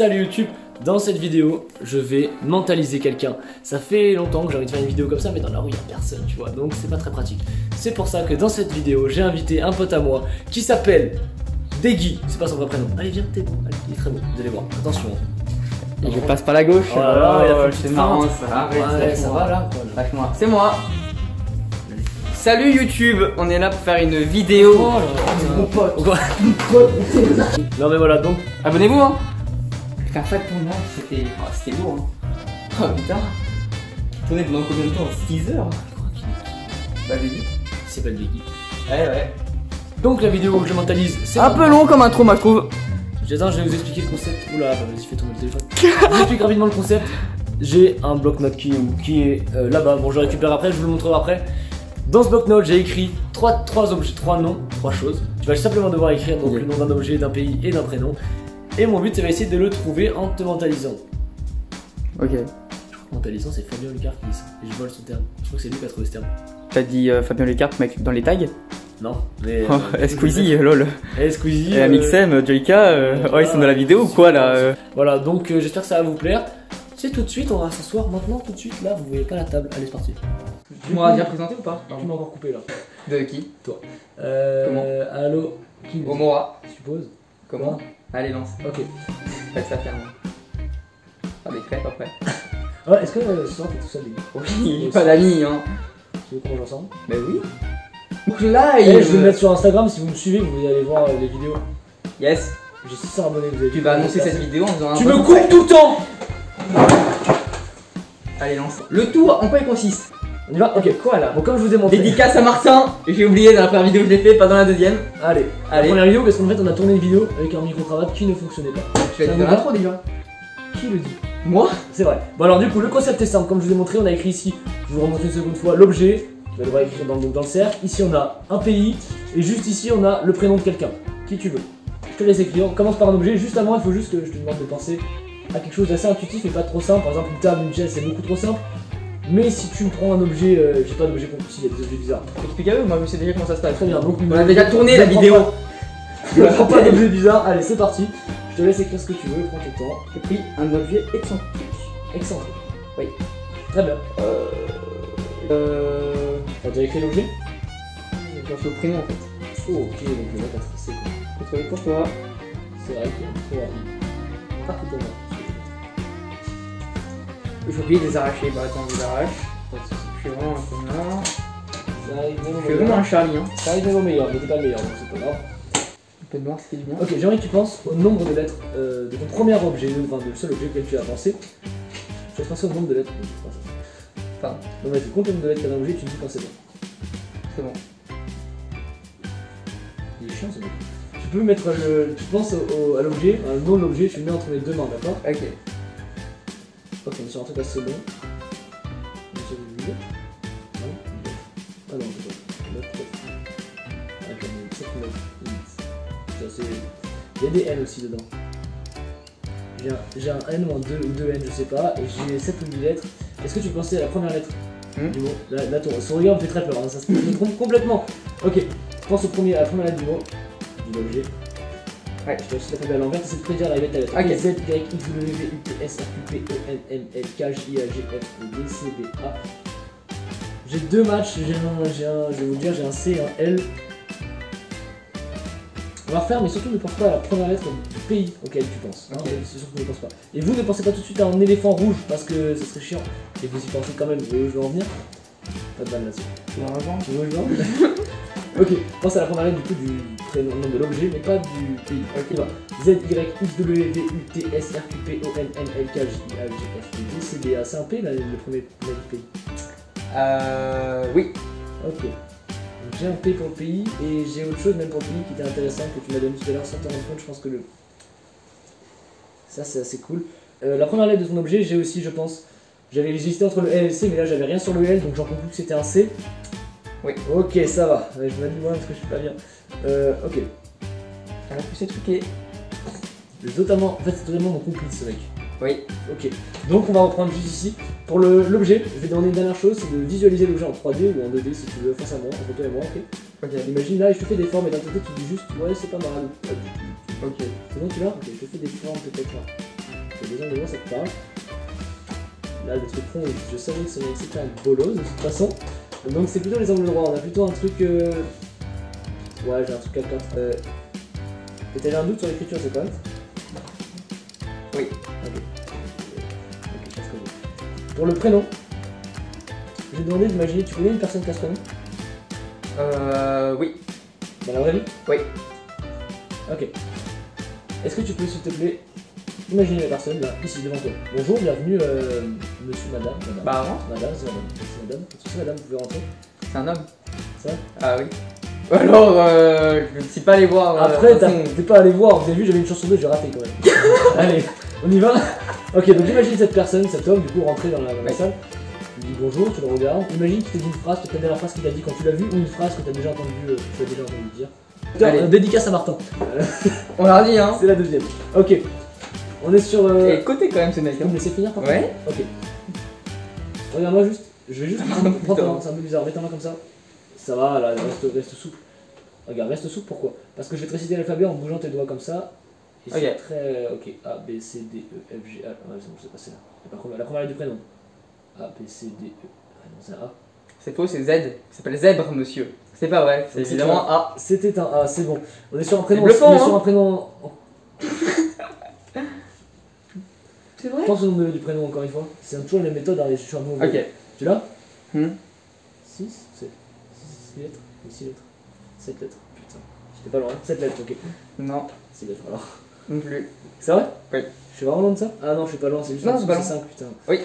Salut YouTube, dans cette vidéo, je vais mentaliser quelqu'un. Ça fait longtemps que j'ai envie de faire une vidéo comme ça, mais dans la rue, il n'y a personne, tu vois, donc c'est pas très pratique. C'est pour ça que dans cette vidéo, j'ai invité un pote à moi qui s'appelle Deggy. C'est pas son vrai prénom. Allez, viens, t'es bon, allez, il est très bon, vous allez voir, attention. Et je passe par la gauche. Oh là là, c'est marrant ça. Arrête, ouais, ça va là. Lâche-moi. C'est moi. Salut YouTube, on est là pour faire une vidéo. Oh là, mon pote. Non mais voilà, donc abonnez-vous hein. Putain, fait pour moi, c'était lourd hein. Oh putain. Tourné pendant combien de temps? 6 heures. Bah Deggy. il s'appelle Deggy. Ouais. Donc la vidéo que je mentalise, c'est un peu long comme intro moi je trouve. Attends, je vais vous expliquer le concept. Oula, vas-y, fais tomber le téléphone. Je vous explique rapidement le concept. J'ai un bloc-notes qui est là-bas. Bon, je le récupère après, je vous le montrerai après. Dans ce bloc-notes, j'ai écrit trois objets, 3 noms, 3 choses. Tu vas simplement devoir écrire donc le nom d'un objet, d'un pays et d'un prénom. Et mon but, c'est d'essayer de le trouver en te mentalisant. Ok. Je crois que mentalisant, c'est Fabien Lecart qui dit ça. Et je vole son terme. Je crois que c'est lui qui a trouvé ce terme. T'as dit Fabien Lecart, mec, dans les tags? Non, mais. Squeezie, lol. Squeezie. Et Amixem, Joyka, ils sont dans la vidéo ou quoi là Voilà, donc j'espère que ça va vous plaire. C'est tout de suite, on va s'asseoir maintenant, tout de suite. Là, vous voyez pas la table. Allez, c'est parti. Tu m'auras déjà présenté ou pas? Non, tu m'as encore coupé là. De qui? Toi. Comment? Allo. Qui? Omora. Je suppose. Comment? Allez, lance. Ok. Faites ça ferme. Ah, des crêpes après. Ouais, est-ce que ce soir t'es tout seul, les gars? Oui, pas d'amis, hein. Tu veux qu'on mange ensemble? Bah oui. Donc là, je vais le mettre sur Instagram, si vous me suivez, vous allez voir les vidéos. Yes. J'ai 600 abonnés, vous avez. Tu vas annoncer cette vidéo en faisant un. Tu me coupes tout le temps! Allez, lance. Le tout, en quoi il consiste? On y va? Ok, quoi là? Bon, comme je vous ai montré. Dédicace à Martin. J'ai oublié dans la première vidéo que je l'ai fait, pas dans la deuxième. Allez. La première vidéo, parce qu'en fait, on a tourné une vidéo avec un micro-cravate qui ne fonctionnait pas. Tu l'as dit dans l'intro déjà. Qui le dit? Moi? C'est vrai. Bon, alors, du coup, le concept est simple. Comme je vous ai montré, on a écrit ici, je vous remontre une seconde fois, l'objet. Tu vas devoir écrire dans le cercle. Ici, on a un pays. Et juste ici, on a le prénom de quelqu'un. Qui tu veux. Je te laisse écrire. On commence par un objet. Juste avant, il faut juste que je te demande de penser à quelque chose d'assez intuitif et pas trop simple. Par exemple, une table, une chaise, c'est beaucoup trop simple. Mais si tu me prends un objet, j'ai pas d'objet compliqué, il y a des objets bizarres. Explique à eux, moi je sais déjà comment ça se passe. Très bien, donc on a déjà tourné la vidéo. Je ne prends pas d'objet bizarre, allez c'est parti. Je te laisse écrire ce que tu veux, prends ton temps. J'ai pris un objet excentrique. Excentrique? Oui. Très bien. T'as déjà écrit l'objet? J'en fais au prénom en fait. Oh ok, donc le mec a stressé quoi. J'ai trouvé pour toi. C'est vrai qu'il est trop rapide. Parfaitement. J'ai oublié de les arracher, bah attends, on les arrache. Je suis vraiment un connard. Je suis vraiment un Charlie hein. Ça arrive même au meilleur, mais t'es pas le meilleur donc c'est pas grave. Un peu de noir, c'était du bien. Ok, j'aimerais que tu penses au nombre de lettres de ton premier objet, enfin le seul objet auquel tu as pensé. Tu vas penser au nombre de lettres. Pardon. Donc vas-y, compte le nombre de lettres qu'il y a dans l'objet, tu me dis quand c'est bon. C'est bon. Il est chiant ce mec. Tu peux mettre le. Tu penses à l'objet, le nom de l'objet, tu le mets entre les deux mains, d'accord? Ok. Ok, on est sur un truc assez bon. On est sur du billet. Non? Ah non, c'est pas. 9, 7. Ah, j'en ai 7 ou 9. C'est assez. Il y a des N aussi dedans. J'ai un N ou un 2 N, je sais pas, et j'ai 7 ou 8 lettres. Est-ce que tu pensais à la première lettre du mot? Là, son regard me fait très peur, hein, ça se trompe complètement. Ok, pense à la première lettre du mot, de l'objet. Ouais, je te laisse l'alphabet à l'envers, c'est de prédire la lettre à lettre. Ok. Z, Y, X, W, V, U, T, S, R, Q, P, O, N, M, L, K, J, A, G, F, D, C, D, A. J'ai 2 matchs, je vais vous dire, j'ai un C et un L. On va refaire, mais surtout ne pense pas à la première lettre du pays auquel tu penses. Hein, c'est sûr que tu ne penses pas. Et vous ne pensez pas tout de suite à un éléphant rouge parce que ce serait chiant. Et vous y pensez quand même, vous voyez où je veux en venir? Pas de balle là-dessus. Tu veux où je veux? Ok, pense à la première lettre du coup du prénom nom de l'objet, mais pas du pays. Ok, va. Z, Y, X, W, V, U, T, S, R, Q, P, O, N, M, L, K, J, A, G, F, D, C, D, A. C'est un P là, le premier pays? Oui. Ok. Donc j'ai un P pour le pays et j'ai autre chose même pour le pays qui était intéressant que tu m'as donné tout à l'heure sans t'en rendre compte. Je pense que le. Ça c'est assez cool. La première lettre de ton objet, j'ai aussi, je pense. J'avais hésité entre le L et le C, mais là j'avais rien sur le L donc j'en conclus que c'était un C. Oui. Ok, ça va. Je m'habille moi parce que je suis pas bien. Ok. Ça va plus c'est truqué. Totalement. En fait, c'est totalement mon complice ce mec. Oui. Ok. Donc on va reprendre juste ici. Pour l'objet, je vais demander une dernière chose, c'est de visualiser l'objet en 3D ou en 2D si tu veux, face à moi, entre toi et moi, ok? Ok. Imagine là, je te fais des formes et d'un côté tu dis juste, ouais, c'est pas mal. Ok. C'est bon, tu l'as? Ok, je te fais des formes peut-être là. Les deux angles de voix, ça te parle. Là, le truc rond, je savais que c'était un bolos de toute façon. Donc c'est plutôt les angles droits, on a plutôt un truc... Ouais, j'ai un truc à 4. Et t'avais un doute sur l'écriture, c'est correct? Oui. Ok. Ok, je pense que oui. Pour le prénom, j'ai demandé d'imaginer, tu connais une personne qui a ce prénom? Oui. Dans la vraie vie? Oui. Ok. Est-ce que tu peux, s'il te plaît, imaginer la personne là, ici, devant toi? Bonjour, bienvenue, monsieur, madame. Bah, avant. Madame, c'est madame. C'est madame. Est-ce que madame, vous pouvez rentrer? C'est un homme. C'est vrai? Ah oui. Alors, je ne suis pas allé voir. Après, t'es pas allé voir, vous avez vu, j'avais une chance sur deux, j'ai raté quand même. Allez, on y va. Ok, donc imagine cette personne, cet homme, du coup, rentrer dans la salle. Tu lui dis bonjour, tu le regardes. Imagine qu'il te dit une phrase, peut-être la dernière phrase qu'il t'a dit quand tu l'as vu, ou une phrase que tu as déjà entendu dire. Allez. Dédicace à Martin. On l'a dit, hein. C'est la deuxième. Ok. On est sur. Et côté quand même ce mec. Tu peux me laisser finir par Ouais. Ok. Regarde-moi juste. Je vais juste prendre ta main, c'est un peu bizarre. Mets ta main comme ça. Ça va, là, reste souple. Regarde, reste souple, pourquoi? Parce que je vais te réciter l'alphabet en bougeant tes doigts comme ça. Et c'est très. Ok. A, B, C, D, E, F, G, A. Ouais, c'est bon, c'est passé là. La première lettre du prénom. A, B, C, D, E. Ah non, c'est un A. C'est faux, c'est Z. Il s'appelle Zèbre, monsieur. C'est pas vrai, c'est évidemment A. C'était un A, c'est bon. On est sur un prénom. Bluffant, on est sur un prénom. C'est vrai? Pense au nom du prénom encore une fois. C'est toujours la méthode, hein, je suis un bon. Ok. Tu l'as? 6 6 lettres? 6 lettres. 7 lettres. Putain. J'étais pas loin. 7 lettres, ok. Non. 6 lettres alors. Non plus. C'est vrai? Oui. Je suis vraiment loin de ça? Ah non, je suis pas loin, c'est juste non, c'est pas loin. 5, putain. Oui.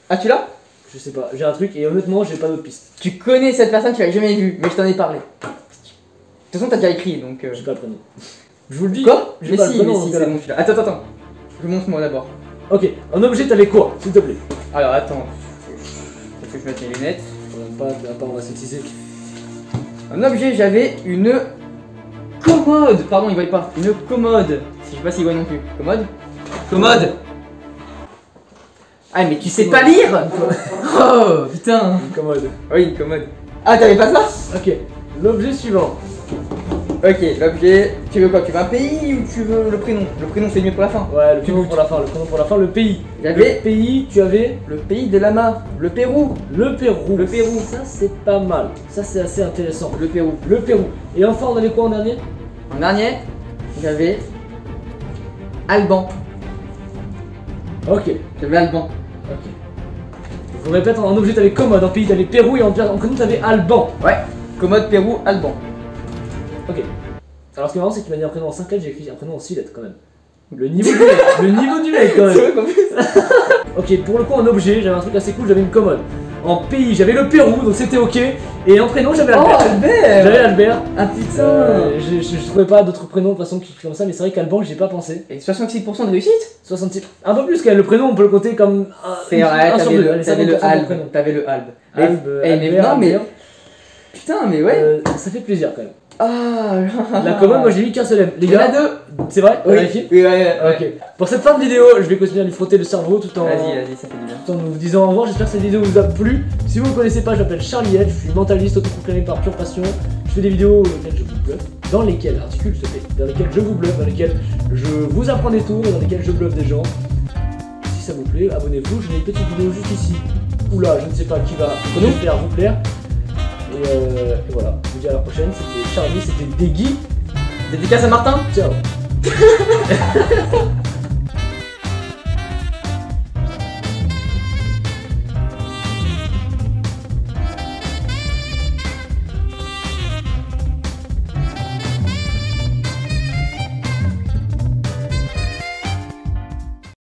Ah, tu l'as? Je sais pas, j'ai un truc et honnêtement, j'ai pas d'autres pistes. Tu connais cette personne, tu l'as jamais vue, mais je t'en ai parlé. De toute façon, t'as déjà écrit donc. J'ai pas le prénom. Je vous le dis. Quoi? J'ai Mais pas si, le prénom, c'est bon, tu l'as. Attends. Je montre moi d'abord. Ok, en objet, t'avais quoi, s'il te plaît? Alors, attends. Faut que je mette mes lunettes. On va sexiser. En objet, j'avais une commode. Pardon, il voyait pas. Une commode. Je sais pas s'il voit non plus. Commode. Commode. Ah, mais tu sais pas lire? Oh, putain. Une commode. Oui, une commode. Ah, t'avais pas ça? Ok, l'objet suivant. Ok, l'objet. Tu veux quoi? Tu veux un pays ou tu veux le prénom? Le prénom, c'est mieux pour la fin. Ouais, le prénom pour la fin, le prénom pour la fin, le pays. J'avais Le pays, tu avais le pays de lama. Le Pérou. le Pérou. Le Pérou. Ça, c'est pas mal. Ça, c'est assez intéressant. Le Pérou. Le Pérou. Et enfin, on avait quoi en dernier? En dernier, j'avais Alban. Ok. J'avais Alban. Ok. Je vous répète, en objet, t'avais commode, en pays, t'avais Pérou et en prénom, t'avais Alban. Ouais. Commode, Pérou, Alban. Ok. Alors, ce qui est marrant, c'est qu'il m'a dit un prénom en 5 lettres, j'ai écrit un prénom en 6 lettres quand même. Le niveau du mec, le niveau du mec quand même. C'est vrai qu'en plus. Ok, pour le coup, en objet, j'avais un truc assez cool, j'avais une commode. En pays, j'avais le Pérou, donc c'était ok. Et en prénom, j'avais Albert. Oh, Albert. J'avais Albert. Ah putain. Je trouvais pas d'autres prénoms de toute façon qui écrivent comme ça, mais c'est vrai qu'Alban, j'y ai pas pensé. Et 66% de réussite? 66. Un peu plus quand même, le prénom, on peut le compter comme un. C'est vrai, sur deux. Allez, t'avais le 50% de Albe. prénom. T'avais le Albe. Albe, Eh, mais Albert, non, mais. Albert. Putain, mais ouais. Ça fait plaisir quand même. Ah. La commode, moi j'ai mis qu'un seul M. Les Il y en a gars, deux. c'est vrai? Oui. Vérifier. Oui, ouais. Ok. Pour cette fin de vidéo, je vais continuer à lui frotter le cerveau tout en. Vas-y, ça fait du bien. Tout en vous disant au revoir, j'espère que cette vidéo vous a plu. Si vous ne me connaissez pas, je m'appelle Charlie Edge, je suis mentaliste autoproclamé par pure passion. Je fais des vidéos dans lesquelles je vous bluffe, articule s'il te plaît, dans lesquelles je vous bluffe, dans lesquelles je vous apprends des tours et dans lesquelles je bluffe des gens. Si ça vous plaît, abonnez-vous, j'ai une petite vidéo juste ici, ou là, je ne sais pas qui va vous plaire. Et voilà, je vous dis à la prochaine, c'était Charlie, c'était Degui. Dédicace à Martin. Ciao.